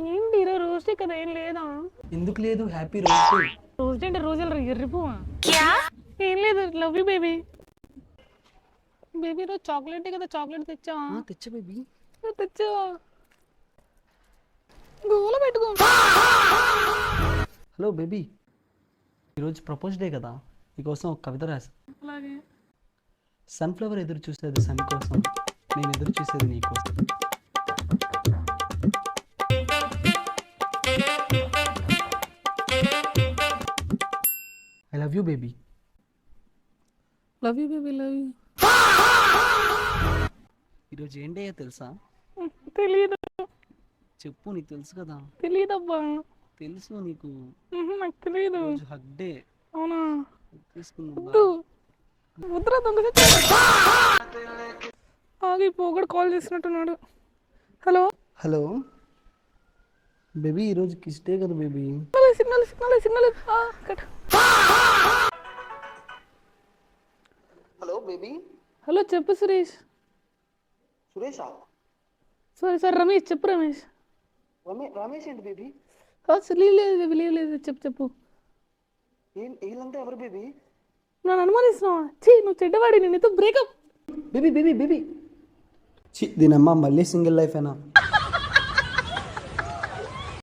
ఏంటి ఈరోజు rose day కదా, ఏం లేదా? ఎందుకు లేదు? Happy rose day. Rose day అంటే రోజులు ఎర్రిపోవా? ఏం లేదు, లవ్ యూ బేబీ. బేబీ రోజు చాక్లెట్ కదా, చాక్లెట్ తెచ్చావా? తెచ్చా బేబీ. తెచ్చావా? గోల పెట్టుకో. హలో బేబీ, ఈరోజు ప్రపోజ్ డే కదా, నీకోసం ఒక కవిత రాసా. అలాగే. సన్ఫ్లవర్ ఎదురు చూసేది సన్ కోసం, నేను ఎదురు చూసేది నీ కోసం. I love you baby. Love you baby, love you. ఈరోజు ఏం డే తెలుసా? తెలియదు. చెప్పు, నీకు తెలుసు కదా. తెలియదబ్బా. తెలుసు నీకు. నాకు తెలియదు. ఈరోజు హగ్ డే. అవునా? తీసుకుందా? ముద్ర దొంగ ఆగి పోగడు కాల్ చేసినట్టున్నాడు. హలో హలో బేబీ, ఈరోజు కిస్ డే కదా baby. Signal signal signal. Hello baby. Hello చెప్పు సురేష్. సురేషా? Sorry sir, Ramesh. చెప్పు రమేష్. రమేష్ ఏంటి బేబీ? లేదు చెప్పు చెప్పు. వీళ్ళంతా ఎవరు బేబీ? నన్ను అనుమానిస్తున్నావా? నువ్వు చెడ్డవాడి, నేను నీతో బ్రేకప్. Baby baby baby. దీనమ్మ మళ్ళీ సింగిల్ లైఫ్ అయినా.